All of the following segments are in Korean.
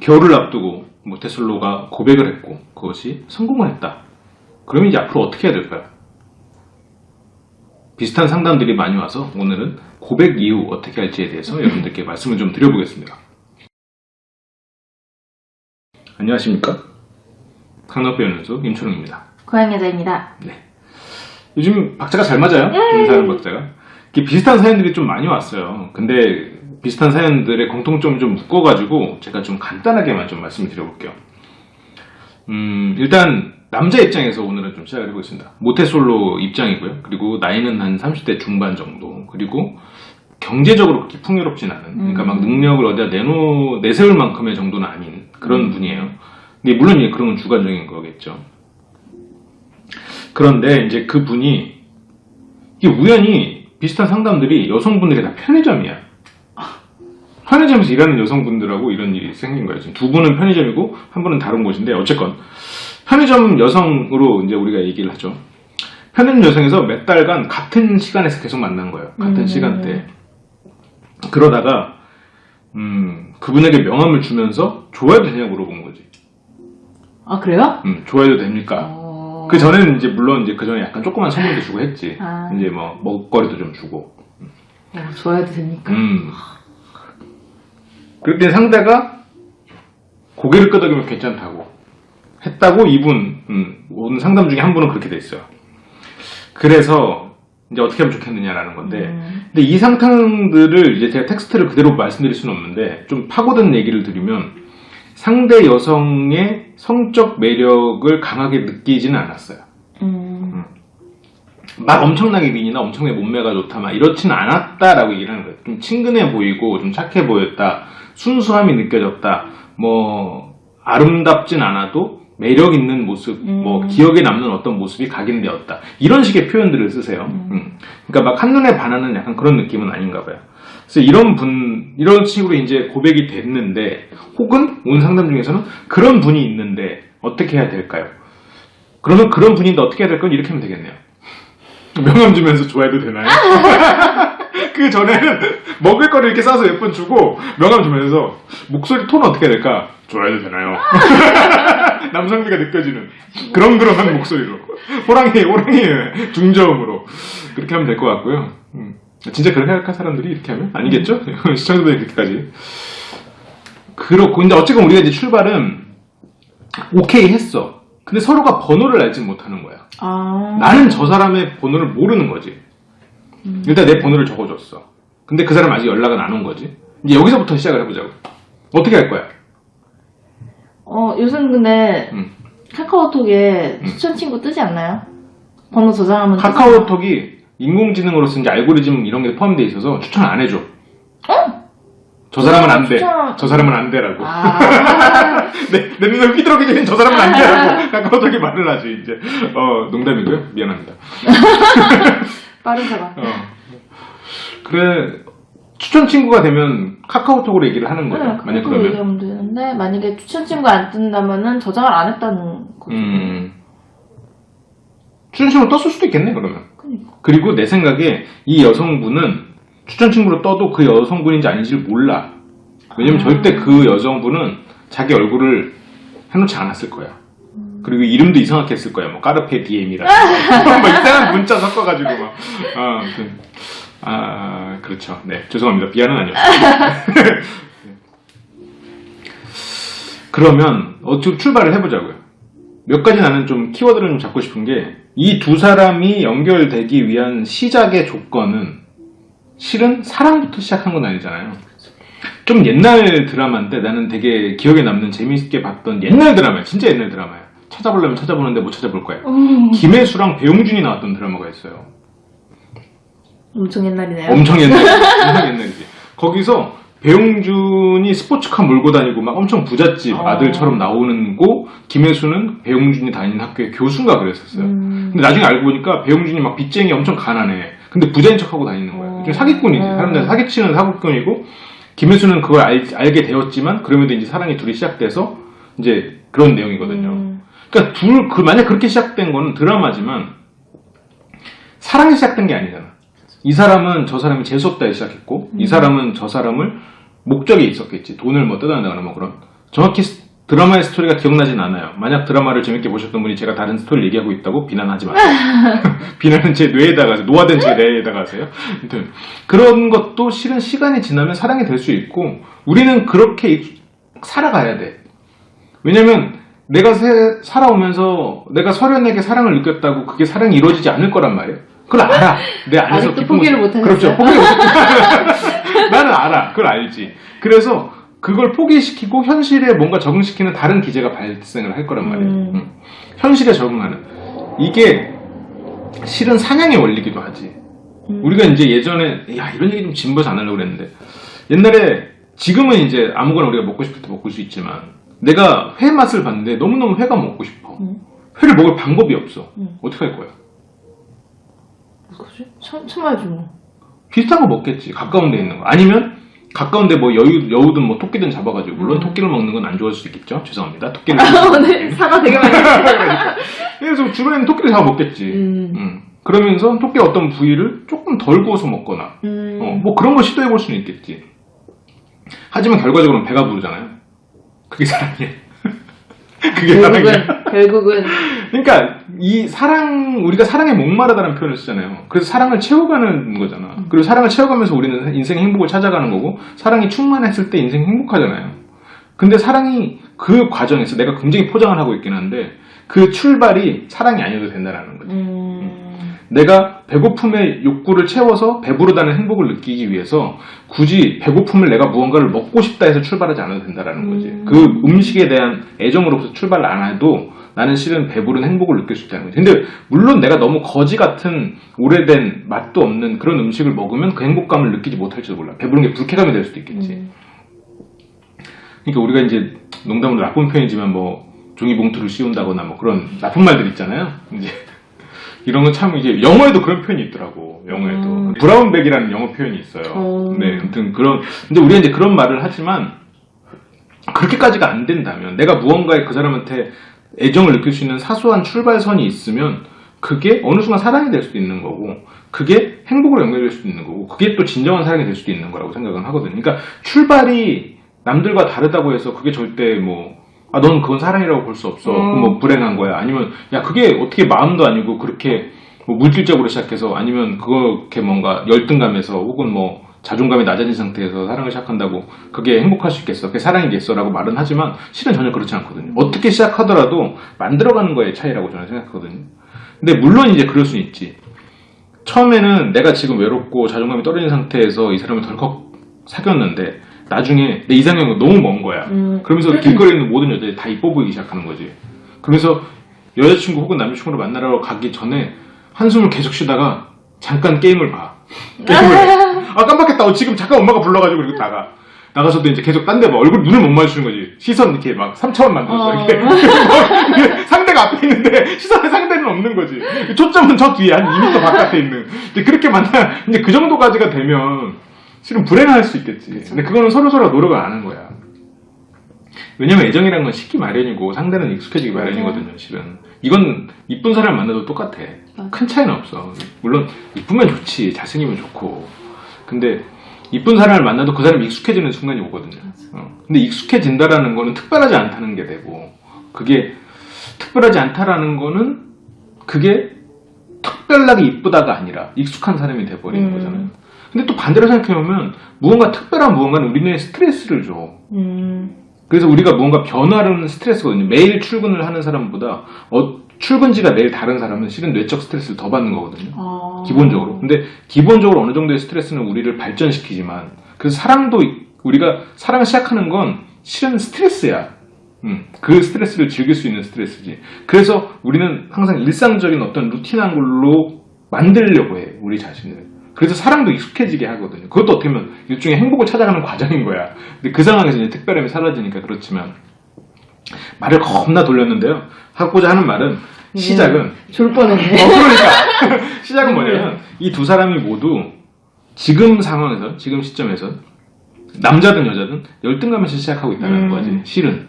겨울을 앞두고 모태솔로가 고백을 했고 그것이 성공을 했다. 그러면 이제 앞으로 어떻게 해야 될까요? 비슷한 상담들이 많이 와서 오늘은 고백 이후 어떻게 할지에 대해서 여러분들께 말씀을 좀 드려보겠습니다. 안녕하십니까? 강남표현연수 임초롱입니다. 고양여자입니다. 네. 요즘 박자가 잘 맞아요. 인사하는 박자가. 비슷한 사연들이 좀 많이 왔어요. 근데 비슷한 사연들의 공통점을 좀 묶어가지고 제가 좀 간단하게만 좀 말씀을 드려볼게요. 일단 남자 입장에서 오늘은 좀 시작을 해보겠습니다. 모태솔로 입장이고요. 그리고 나이는 한 30대 중반 정도. 그리고 경제적으로 그렇게 풍요롭진 않은, 그러니까 막 능력을 어디다 내세울 만큼의 정도는 아닌 그런 분이에요. 근데 물론 이제 그런 건 주관적인 거겠죠. 그런데 이제 그 분이 이게 우연히 비슷한 상담들이 여성분들이 다 편의점이야. 편의점에서 일하는 여성분들하고 이런 일이 생긴 거예요. 지금 두 분은 편의점이고 한 분은 다른 곳인데 어쨌건 편의점 여성으로 이제 우리가 얘기를 하죠. 편의점 여성에서 몇 달간 같은 시간에서 계속 만난 거예요. 같은 시간대에. 그러다가 그분에게 명함을 주면서 좋아해도 되냐고 물어본 거지. 아, 그래요? 좋아해도 됩니까? 그 전에는 이제 물론 이제 그 전에 약간 조그만 선물도 주고 했지. 이제 뭐 먹거리도 좀 주고. 좋아해도 됩니까? 그랬더니 상대가 고개를 끄덕이면 괜찮다고 했다고 이분 오늘 상담 중에 한 분은 그렇게 돼 있어요. 그래서 이제 어떻게 하면 좋겠느냐라는 건데, 근데 이 상황들을 이제 제가 텍스트를 그대로 말씀드릴 수는 없는데 좀 파고든 얘기를 드리면 상대 여성의 성적 매력을 강하게 느끼지는 않았어요. 막 엄청나게 미인이나 엄청나게 몸매가 좋다 막 이렇지는 않았다라고 얘기를 하는 거예요. 좀 친근해 보이고 좀 착해 보였다, 순수함이 느껴졌다, 뭐 아름답진 않아도 매력 있는 모습, 뭐 기억에 남는 어떤 모습이 각인되었다, 이런 식의 표현들을 쓰세요. 그러니까 막 한눈에 반하는 약간 그런 느낌은 아닌가 봐요. 그래서 이런 식으로 이제 고백이 됐는데, 혹은 온 상담 중에서는 그런 분이 있는데 어떻게 해야 될까요? 그러면 그런 분인데 어떻게 해야 될까? 이렇게 하면 되겠네요. 명함 주면서 좋아해도 되나요? 그 전에는 먹을 거를 이렇게 싸서 몇 번 주고 명함 주면서 목소리 톤은 어떻게 해야 될까? 좋아해도 되나요? 남성미가 느껴지는 그런 목소리로 호랑이 중저음으로 그렇게 하면 될 것 같고요. 진짜 그렇게 할까 사람들이 이렇게 하면? 아니겠죠? 시청자들이 그렇게까지. 그렇고 근데 어쨌건 우리가 이제 출발은 오케이 했어. 근데 서로가 번호를 알지 못하는 거야. 나는 저 사람의 번호를 모르는 거지. 일단 내 번호를 적어줬어. 근데 그 사람 아직 연락은 안 온 거지. 이제 여기서부터 시작을 해보자고. 어떻게 할 거야? 요즘 근데 카카오톡에 추천 친구 뜨지 않나요? 번호 저장하면 카카오톡이 인공지능으로서 이제 알고리즘 이런 게 포함되어 있어서 추천 안 해줘. 저 사람은 안 돼. 저 사람은 안 돼라고. 내 눈을 휘두르기 전에 저 사람은 안 돼라고 카카오톡이 말을 하지, 이제. 농담이고요. 미안합니다. 빠른 사과. 그래, 추천 친구가 되면 카카오톡으로 얘기를 하는 거죠. 네, 만약 카카오톡 그러면. 얘기하면 되는데, 만약에 추천 친구가 안 뜬다면은 저장을 안 했다는 거죠. 추천 친구로 떴을 수도 있겠네, 그러면. 그러니까. 그리고 내 생각에 이 여성분은 추천 친구로 떠도 그 여성분인지 아닌지를 몰라. 왜냐면 절대 그 여성분은 자기 얼굴을 해놓지 않았을 거야. 그리고 이름도 이상하게 했을 거야. 뭐 까르페 디엠이라든가 막 이상한 문자 섞어가지고 막. 그렇죠. 네, 죄송합니다. 비하는 아니었어요. 그러면 어떻게 출발을 해보자고요. 몇 가지 나는 좀 키워드를 좀 잡고 싶은 게, 이 두 사람이 연결되기 위한 시작의 조건은 실은 사랑부터 시작한 건 아니잖아요. 좀 옛날 드라마인데 나는 되게 기억에 남는 재미있게 봤던 옛날 드라마야. 진짜 옛날 드라마야. 찾아보려면 찾아보는데 못 찾아볼 거야. 김혜수랑 배용준이 나왔던 드라마가 있어요. 엄청 옛날이네요. 엄청 옛날이지. 거기서 배용준이 스포츠카 몰고 다니고 막 엄청 부잣집 아들처럼 나오는 거, 김혜수는 배용준이 다니는 학교의 교수인가 그랬었어요. 근데 나중에 알고 보니까 배용준이 막 빚쟁이 엄청 가난해. 근데 부자인 척하고 다니는 거야. 좀 사기꾼이지. 사람들 사기치는 사기꾼이고, 김혜수는 그걸 알게 되었지만 그럼에도 이제 사랑이 둘이 시작돼서 이제 그런 내용이거든요. 그러니까 만약 그렇게 시작된 거는 드라마지만 사랑이 시작된 게 아니잖아. 이 사람은 저 사람이 재수없다에 시작했고, 이 사람은 저 사람을 목적이 있었겠지. 돈을 뭐 뜯어낸다거나 뭐 그런. 정확히 드라마의 스토리가 기억나진 않아요. 만약 드라마를 재밌게 보셨던 분이 제가 다른 스토리를 얘기하고 있다고 비난하지 마세요. 비난은 제 뇌에다가 하세요. 노화된 제 뇌에다가 하세요. 아무튼 그런 것도 실은 시간이 지나면 사랑이 될 수 있고 우리는 그렇게 살아가야 돼. 왜냐면 내가 살아오면서 내가 설현에게 사랑을 느꼈다고 그게 사랑이 이루어지지 않을 거란 말이에요. 그걸 알아. 내 안에서 아직도 포기를 못하셨어요. 그렇죠. 포기를 못했어. 나는 알아. 그걸 알지. 그래서 그걸 포기시키고 현실에 뭔가 적응시키는 다른 기제가 발생을 할 거란 말이에요. 현실에 적응하는. 이게 실은 사냥의 원리기도 하지. 우리가 이제 예전에 야 이런 얘기 좀 진부해서 안 하려고 그랬는데 옛날에 지금은 이제 아무거나 우리가 먹고 싶을 때 먹을 수 있지만 내가 회 맛을 봤는데 너무너무 회가 먹고 싶어. 회를 먹을 방법이 없어. 어떻게 할 거야? 뭐지? 참아야지 뭐. 비슷한 거 먹겠지. 가까운 데 있는 거. 아니면 가까운데 뭐 여우든 뭐 토끼든 잡아가지고 물론 토끼를 먹는 건 안 좋아할 수 있겠죠. 죄송합니다. 토끼를 오늘 사과 되게 많이 했어요. 그래서 주변에 있는 토끼를 잡아 먹겠지. 그러면서 토끼 어떤 부위를 조금 덜 구워서 먹거나 뭐 그런 거 시도해 볼 수는 있겠지. 하지만 결과적으로는 배가 부르잖아요. 그게 사랑이야. 그게 사랑이야. 결국은 그러니까 이 사랑 우리가 사랑에 목마르다는 표현을 쓰잖아요. 그래서 사랑을 채워가는 거잖아. 그리고 사랑을 채워가면서 우리는 인생의 행복을 찾아가는 거고 사랑이 충만했을 때 인생 행복하잖아요. 근데 사랑이 그 과정에서 내가 굉장히 포장을 하고 있긴 한데 그 출발이 사랑이 아니어도 된다는 거지. 내가 배고픔의 욕구를 채워서 배부르다는 행복을 느끼기 위해서 굳이 배고픔을 내가 무언가를 먹고 싶다 해서 출발하지 않아도 된다는 거지. 그 음식에 대한 애정으로부터 출발을 안 해도 나는 실은 배부른 행복을 느낄 수 있다는 거지. 근데 물론 내가 너무 거지 같은 오래된 맛도 없는 그런 음식을 먹으면 그 행복감을 느끼지 못할지도 몰라. 배부른 게 불쾌감이 될 수도 있겠지. 그러니까 우리가 이제 농담으로 나쁜 표현이지만 뭐 종이봉투를 씌운다거나 뭐 그런 나쁜 말들 있잖아요. 이제 이런 건 참 이제 영어에도 그런 표현이 있더라고. 영어에도 브라운백이라는 영어 표현이 있어요. 네, 아무튼 근데 우리가 이제 그런 말을 하지만 그렇게까지가 안 된다면 내가 무언가에 그 사람한테 애정을 느낄 수 있는 사소한 출발선이 있으면 그게 어느 순간 사랑이 될 수도 있는 거고 그게 행복으로 연결될 수도 있는 거고 그게 또 진정한 사랑이 될 수도 있는 거라고 생각은 하거든요. 그러니까 출발이 남들과 다르다고 해서 그게 절대 뭐 넌 그건 사랑이라고 볼 수 없어. 그건 뭐 불행한 거야. 아니면 야 그게 어떻게 마음도 아니고 그렇게 뭐 물질적으로 시작해서 아니면 그렇게 뭔가 열등감에서 혹은 뭐 자존감이 낮아진 상태에서 사랑을 시작한다고 그게 행복할 수 있겠어? 그게 사랑이겠어? 라고 말은 하지만 실은 전혀 그렇지 않거든요. 어떻게 시작하더라도 만들어가는 거의 차이라고 저는 생각하거든요. 근데 물론 이제 그럴 수 있지. 처음에는 내가 지금 외롭고 자존감이 떨어진 상태에서 이 사람을 덜컥 사귀었는데 나중에 내 이상형은 너무 먼 거야. 그러면서 길거리에 있는 모든 여자들이 다 이뻐 보이기 시작하는 거지. 그러면서 여자친구 혹은 남자친구를 만나러 가기 전에 한숨을 계속 쉬다가 잠깐 게임을 봐. 깜빡했다. 지금 잠깐 엄마가 불러가지고 그리고 나가서도 이제 계속 딴 데 봐. 얼굴 눈을 못 마주치는 거지. 시선 이렇게 막 3차원 만들어서 이렇게 상대가 앞에 있는데 시선에 상대는 없는 거지. 초점은 저 뒤에 한 2m 바깥에 있는. 이제 그렇게 만나 이제 그 정도까지가 되면 실은 불행할 수 있겠지. 근데 그거는 서로서로 노력을 안 하는 거야. 왜냐면 애정이란 건 식기 마련이고 상대는 익숙해지기 마련이거든요. 실은 이건 이쁜 사람 만나도 똑같아. 큰 차이는 없어. 물론 이쁘면 좋지, 잘생기면 좋고. 근데 이쁜 사람을 만나도 그 사람이 익숙해지는 순간이 오거든요. 근데 익숙해진다라는 거는 특별하지 않다는 게 되고, 그게 특별하지 않다라는 거는 그게 특별하게 이쁘다가 아니라 익숙한 사람이 돼버리는 거잖아요. 근데 또 반대로 생각해보면 무언가 특별한 무언가는 우리 뇌에 스트레스를 줘. 그래서 우리가 무언가 변화하는 스트레스거든요. 매일 출근을 하는 사람보다 출근지가 매일 다른 사람은 실은 뇌적 스트레스를 더 받는 거거든요. 기본적으로. 근데 기본적으로 어느 정도의 스트레스는 우리를 발전시키지만 그래서 사랑도 우리가 사랑을 시작하는 건 실은 스트레스야. 그 스트레스를 즐길 수 있는 스트레스지. 그래서 우리는 항상 일상적인 어떤 루틴한 걸로 만들려고 해. 우리 자신을. 그래서 사랑도 익숙해지게 하거든요. 그것도 어떻게 보면 일종의 행복을 찾아가는 과정인 거야. 근데 그 상황에서 이제 특별함이 사라지니까 그렇지만 말을 겁나 돌렸는데요. 하고자 하는 말은 시작은 졸 뻔했네. 그러니까 시작은 뭐냐면 이 두 사람이 모두 지금 상황에서 지금 시점에서 남자든 여자든 열등감에서 시작하고 있다는 거지. 실은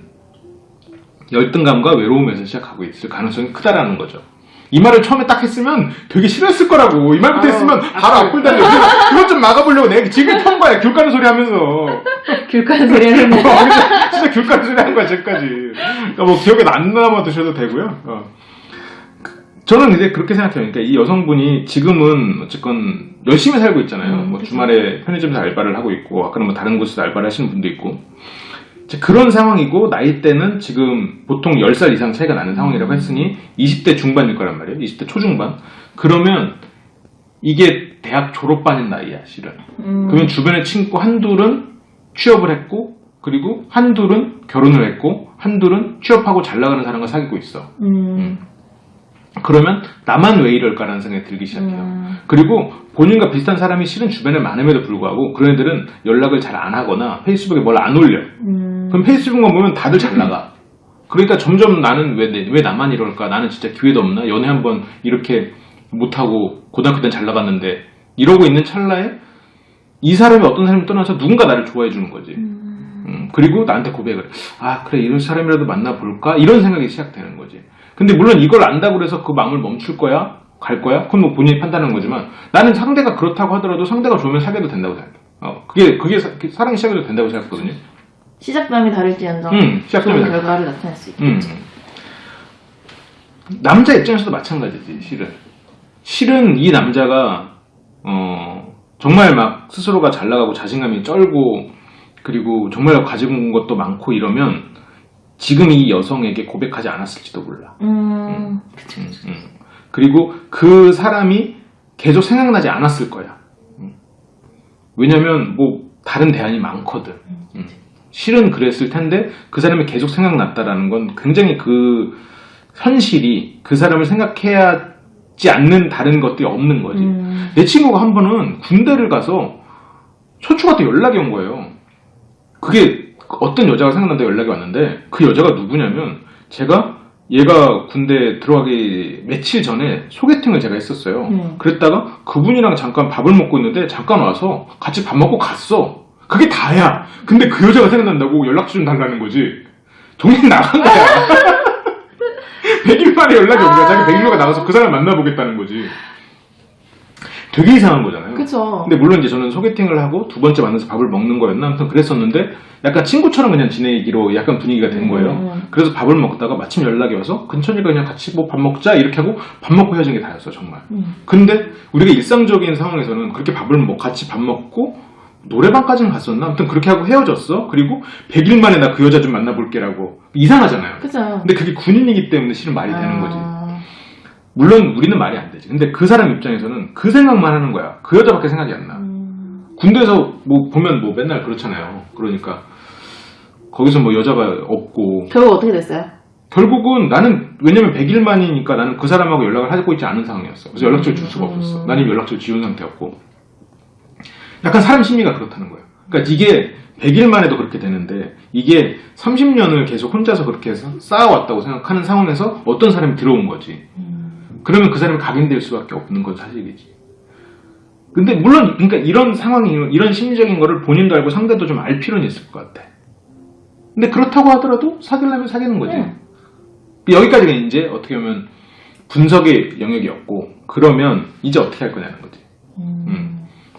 열등감과 외로움에서 시작하고 있을 가능성이 크다라는 거죠. 이 말을 처음에 딱 했으면 되게 싫어했을 거라고. 이 말부터 했으면 바로 악플 달려. 그것 좀 막아보려고 내가 지금 편 거야. 귤 까는 소리 하면서. 귤 까는 소리 하는데. 진짜 귤까지 소리한 거야, 쟤까지. 그러니까 뭐 기억에 안 남아 두셔도 되고요. 저는 이제 그렇게 생각해요. 그러니까 이 여성분이 지금은 어쨌건 열심히 살고 있잖아요. 뭐 그쵸. 주말에 편의점에서 알바를 하고 있고, 아까는 뭐 다른 곳에서 알바를 하시는 분도 있고. 이제 그런 상황이고, 나이대는 지금 보통 10살 이상 차이가 나는 상황이라고 했으니 20대 중반일 거란 말이에요. 20대 초중반. 그러면 이게 대학 졸업반인 나이야, 실은. 그러면 주변에 친구 한둘은 취업을 했고, 그리고 한둘은 결혼을 했고, 한둘은 취업하고 잘 나가는 사람과 사귀고 있어. 그러면 나만 왜 이럴까라는 생각이 들기 시작해요. 그리고 본인과 비슷한 사람이 실은 주변에 많음에도 불구하고 그런 애들은 연락을 잘 안 하거나 페이스북에 뭘 안 올려. 그럼 페이스북만 보면 다들 잘 나가. 그러니까 점점 나는 왜 나만 이럴까? 나는 진짜 기회도 없나? 연애 한번 이렇게 못하고 고등학교 때는 잘 나갔는데 이러고 있는 찰나에 이 사람이 어떤 사람을 떠나서 누군가 나를 좋아해 주는 거지. 그리고 나한테 고백을 해. 아 그래 이런 사람이라도 만나볼까? 이런 생각이 시작되는 거지. 근데 물론 이걸 안다고 해서 그 마음을 멈출 거야? 갈 거야? 그건 뭐 본인이 판단하는 거지만 나는 상대가 그렇다고 하더라도 상대가 좋으면 사귀어도 된다고 생각해. 그게 사랑이 시작해도 된다고 생각하거든요. 시작점이 다를지언정 시작점이 좋은 결과를 나타낼 수 있겠죠. 남자 입장에서도 마찬가지지, 실은 이 남자가 정말 막 스스로가 잘 나가고 자신감이 쩔고 그리고 정말 가지고 온 것도 많고 이러면 지금 이 여성에게 고백하지 않았을지도 몰라. 그쵸. 그리고 그 사람이 계속 생각나지 않았을 거야. 왜냐면 뭐 다른 대안이 많거든. 실은 그랬을 텐데 그 사람이 계속 생각났다라는 건 굉장히 그 현실이 그 사람을 생각해야지 않는 다른 것들이 없는 거지. 내 친구가 한 번은 군대를 가서 초추가 또 연락이 온 거예요. 그게 어떤 여자가 생각난다고 연락이 왔는데 그 여자가 누구냐면 얘가 군대 들어가기 며칠 전에 소개팅을 제가 했었어요. 그랬다가 그분이랑 잠깐 밥을 먹고 있는데 잠깐 와서 같이 밥 먹고 갔어. 그게 다야. 근데 그 여자가 생각난다고 연락처 좀 달라는 거지. 정신 나간 거야. 100일 만에 연락이 온 거야. 자기 100일로가 나가서 그 사람 만나보겠다는 거지. 되게 이상한 거잖아요. 그쵸. 근데 물론 이제 저는 소개팅을 하고 두 번째 만나서 밥을 먹는 거였나? 아무튼 그랬었는데 약간 친구처럼 그냥 지내기로 약간 분위기가 된 거예요. 그래서 밥을 먹다가 마침 연락이 와서 근처니까 그냥 같이 뭐 밥 먹자 이렇게 하고 밥 먹고 헤어진 게 다였어, 정말. 근데 우리가 일상적인 상황에서는 그렇게 같이 밥 먹고 노래방까지는 갔었나? 아무튼 그렇게 하고 헤어졌어. 그리고 100일 만에 나 그 여자 좀 만나볼게라고. 이상하잖아요. 그죠. 근데 그게 군인이기 때문에 실은 말이 되는 거지. 물론 우리는 말이 안 되지. 근데 그 사람 입장에서는 그 생각만 하는 거야. 그 여자밖에 생각이 안 나. 군대에서 뭐 보면 뭐 맨날 그렇잖아요. 그러니까 거기서 뭐 여자가 없고 결국 어떻게 됐어요? 결국은 나는 왜냐면 100일 만이니까 나는 그 사람하고 연락을 하고 있지 않은 상황이었어. 그래서 연락처를 줄 수가 없었어. 나는 이미 연락처를 지운 상태였고. 약간 사람 심리가 그렇다는 거예요. 그러니까 이게 100일 만에도 그렇게 되는데 이게 30년을 계속 혼자서 그렇게 해서 쌓아왔다고 생각하는 상황에서 어떤 사람이 들어온 거지. 그러면 그 사람이 각인될 수밖에 없는 건 사실이지. 근데 물론 그러니까 이런 상황이 이런 심리적인 거를 본인도 알고 상대도 좀 알 필요는 있을 것 같아. 근데 그렇다고 하더라도 사귀려면 사귀는 거지. 여기까지가 이제 어떻게 보면 분석의 영역이었고 그러면 이제 어떻게 할 거냐는 거지.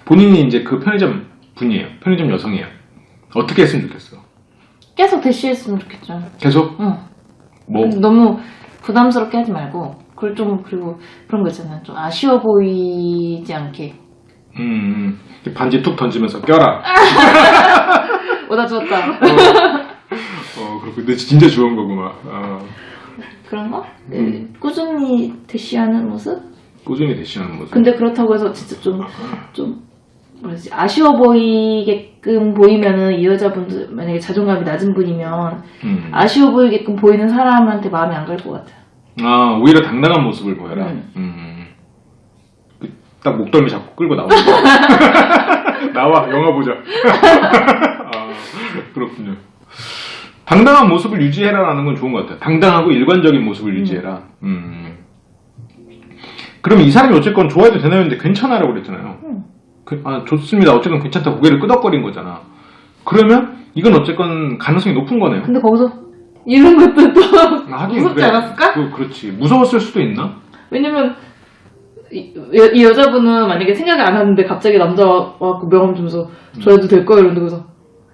본인이 이제 그 편의점 분이에요. 편의점 여성이에요. 어떻게 했으면 좋겠어? 계속 대시했으면 좋겠죠. 계속? 응. 뭐? 너무 부담스럽게 하지 말고 그걸 좀 그리고 그런 거 있잖아요. 좀 아쉬워 보이지 않게. 반지 툭 던지면서 껴라. 오다 주었다. 그렇고 근데 진짜 좋은 거구만. 그런 거? 꾸준히 대시하는 모습? 꾸준히 대시하는 모습. 근데 그렇다고 해서 진짜 좀 뭐지 아쉬워 보이게끔 보이면은 이 여자분들 만약에 자존감이 낮은 분이면 아쉬워 보이게끔 보이는 사람한테 마음이 안 갈 것 같아요. 오히려 당당한 모습을 보여라. 딱 목덜미 잡고 끌고 나오는 거. 나와 영화 보자. 그렇군요. 당당한 모습을 유지해라라는 건 좋은 것 같아요. 당당하고 일관적인 모습을 유지해라. 그럼 이 사람이 어쨌건 좋아해도 되나요? 근데 괜찮아라고 그랬잖아요. 좋습니다. 어쨌건 괜찮다. 고개를 끄덕거린 거잖아. 그러면 이건 어쨌건 가능성이 높은 거네요. 근데 거기서 이런 것도 또 하긴 무섭지 그래. 않았을까? 그렇지. 무서웠을 수도 있나? 왜냐면 이 여자분은 만약에 생각이 안 하는데 갑자기 남자와 명함 주면서 좋아해도 될 거예요 이러는데 그래서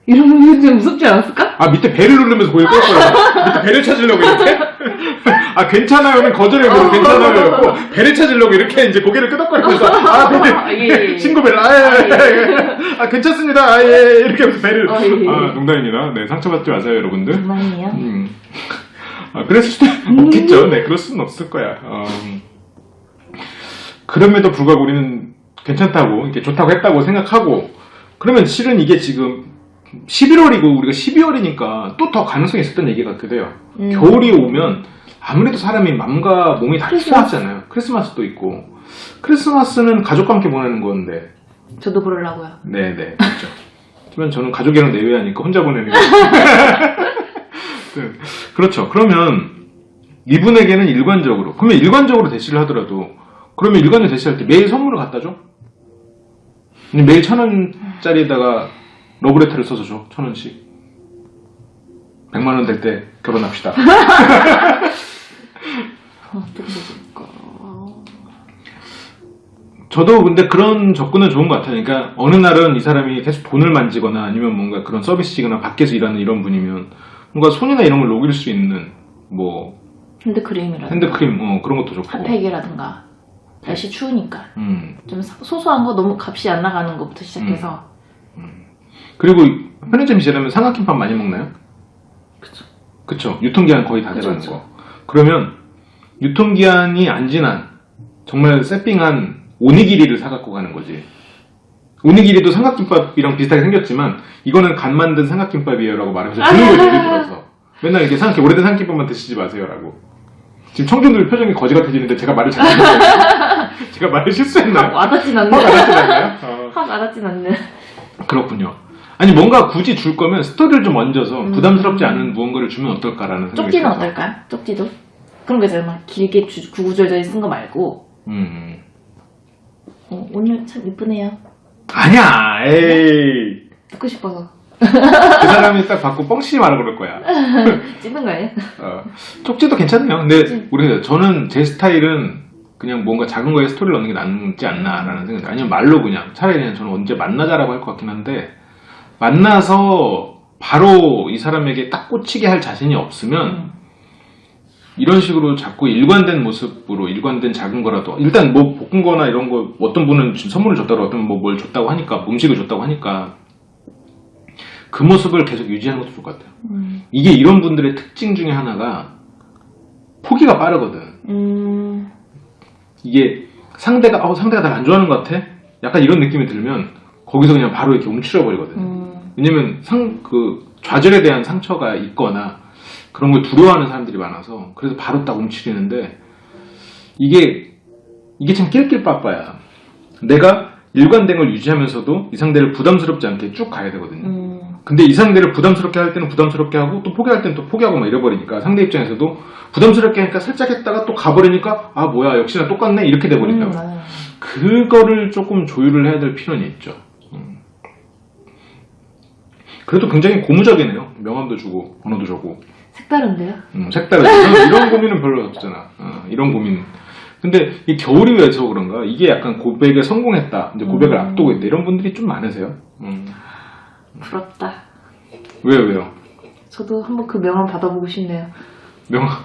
이러면 좀 무섭지 않았을까? 아, 밑에 배를 누르면서 고개를 끄덕거려. 밑에 배를 찾으려고 이렇게? 아, 괜찮아요는 거절해보고 괜찮아요였고, 배를 찾으려고 이렇게 이제 고개를 끄덕거리면서, 아, 배를, 예. 신고배를, 아, 괜찮습니다. 아, 예, 이렇게 하면서 배를. 예. 아, 농담입니다. 네, 상처받지 마세요, 여러분들. 정말이에요? 아, 그랬을 수도 없겠죠. 네, 그럴 수는 없을 거야. 그럼에도 불구하고 우리는 괜찮다고, 이렇게 좋다고 했다고 생각하고, 그러면 실은 이게 지금 11월이고 우리가 12월이니까 또 더 가능성이 있었던 얘기 같기도 해요. 겨울이 오면 아무래도 사람이 마음과 몸이 다 피곤하잖아요. 크리스마스도 있고. 크리스마스는 가족과 함께 보내는 건데. 저도 그러려고요. 네네, 그렇죠. 하지만 저는 가족이랑 내외하니까 혼자 보내는 게. 네, 그렇죠. 그러면 이분에게는 일관적으로, 그러면 일관적으로 대시를 하더라도, 그러면 일관적으로 대시할 때 매일 선물을 갖다 줘? 매일 1,000원짜리에다가 러브레터를 써서 줘. 1,000원씩. 100만원 될 때 결혼합시다. 어떻게 해줄까? 저도 근데 그런 접근은 좋은 것 같아요. 그러니까 어느 날은 이 사람이 계속 돈을 만지거나 아니면 뭔가 그런 서비스직이나 밖에서 일하는 이런 분이면 뭔가 손이나 이런 걸 녹일 수 있는 뭐 핸드크림이라든가 핸드크림 그런 것도 좋고 핫팩이라든가 날씨 추우니까 좀 소소한 거 너무 값이 안 나가는 것부터 시작해서 그리고 편의점 지나면 삼각김밥 많이 먹나요? 그쵸. 그쵸. 유통기한 거의 다 돼가는 그쵸. 거. 그러면 유통기한이 안 지난 정말 세핑한 오니기리를 사갖고 가는 거지. 오니기리도 삼각김밥이랑 비슷하게 생겼지만 이거는 간 만든 삼각김밥이에요 라고 말하면서 주는 거지. 예를 들어서 맨날 이렇게 오래된 삼각김밥만 드시지 마세요 라고. 지금 청중들 표정이 거지 같아지는데 제가 말을 잘못했어요. 제가 말을 실수했나요? 와닿진 않네. 와닿진 않나요? 확 와닿진 않네. 그렇군요. 아니 뭔가 굳이 줄 거면 스토리를 좀 얹어서 부담스럽지 않은 무언가를 주면 어떨까라는 생각이 쪽지는 들어서. 어떨까요? 쪽지도? 그런 거 있잖아요. 막 길게 구구절절 쓴 거 말고 오늘 참 이쁘네요. 아니야, 에이. 듣고 싶어서 그 사람이 딱 받고 뻥치지 말아 그럴 거야. 찝는 거예요? 쪽지도 괜찮아요. 근데 저는 제 스타일은 그냥 뭔가 작은 거에 스토리를 넣는 게 낫지 않나라는 생각이 아니면 말로 그냥 차라리 그냥 저는 언제 만나자라고 할 것 같긴 한데 만나서 바로 이 사람에게 딱 꽂히게 할 자신이 없으면 이런 식으로 자꾸 일관된 모습으로 일관된 작은 거라도 일단 뭐 볶은 거나 이런 거 어떤 분은 선물을 줬다고 어떤 뭐 뭘 줬다고 하니까 음식을 줬다고 하니까 그 모습을 계속 유지하는 것도 좋을 것 같아요. 이게 이런 분들의 특징 중에 하나가 포기가 빠르거든. 이게 상대가 날 안 좋아하는 것 같아? 약간 이런 느낌이 들면 거기서 그냥 바로 이렇게 움츠려 버리거든. 왜냐면 좌절에 대한 상처가 있거나 그런 걸 두려워하는 사람들이 많아서 그래서 바로 딱 움츠리는데 이게 참 낄낄빠빠야. 내가 일관된 걸 유지하면서도 이 상대를 부담스럽지 않게 쭉 가야 되거든요. 근데 이 상대를 부담스럽게 할 때는 부담스럽게 하고 또 포기할 때는 또 포기하고 막 이래버리니까 상대 입장에서도 부담스럽게 하니까 살짝 했다가 또 가버리니까 아 뭐야 역시나 똑같네 이렇게 돼버린다고. 그거를 조금 조율을 해야 될 필요는 있죠. 그래도 굉장히 고무적이네요. 명함도 주고 번호도 주고. 색다른데요? 색다르죠. 이런 고민은 별로 없잖아. 이런 고민. 근데 이 겨울이 왜서 그런가? 이게 약간 고백에 성공했다. 이제 고백을 앞두고 있다. 이런 분들이 좀 많으세요. 부럽다. 왜요? 저도 한번 그 명함 받아보고 싶네요. 명함.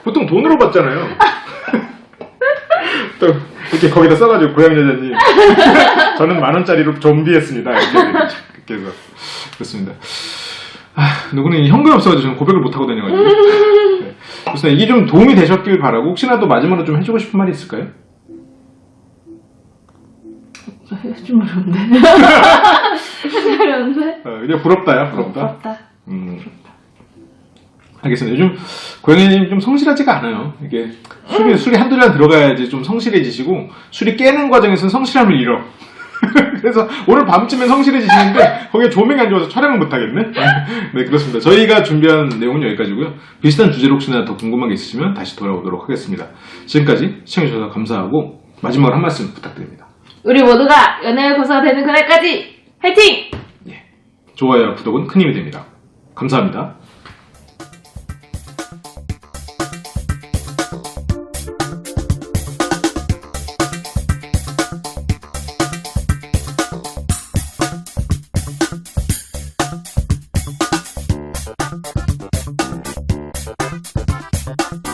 보통 돈으로 받잖아요. 또 이렇게 거기다 써가지고 고양 여자님 저는 10,000원짜리로 좀비했습니다. 이렇게 해서 그렇습니다. 누구는 현금이 없어가지고 저는 고백을 못하고 다녀가지고. 네. 그래서 이게 좀 도움이 되셨길 바라고 혹시나 또 마지막으로 좀 해주고 싶은 말이 있을까요? 해줄 말 없네. 해줄 말 없네. 그냥 부럽다야, 부럽다. 부럽다. 알겠습니다. 요즘 고양이님 좀 성실하지가 않아요. 이게 술이 한두 잔 들어가야지 좀 성실해지시고 술이 깨는 과정에서는 성실함을 잃어. 그래서 오늘 밤쯤엔 성실해지시는데 거기에 조명이 안 좋아서 촬영을 못하겠네. 네, 그렇습니다. 저희가 준비한 내용은 여기까지고요. 비슷한 주제로 혹시나 더 궁금한 게 있으시면 다시 돌아오도록 하겠습니다. 지금까지 시청해주셔서 감사하고 마지막으로 한 말씀 부탁드립니다. 우리 모두가 연애의 고수가 되는 그날까지 화이팅! 좋아요와 구독은 큰 힘이 됩니다. 감사합니다. 네.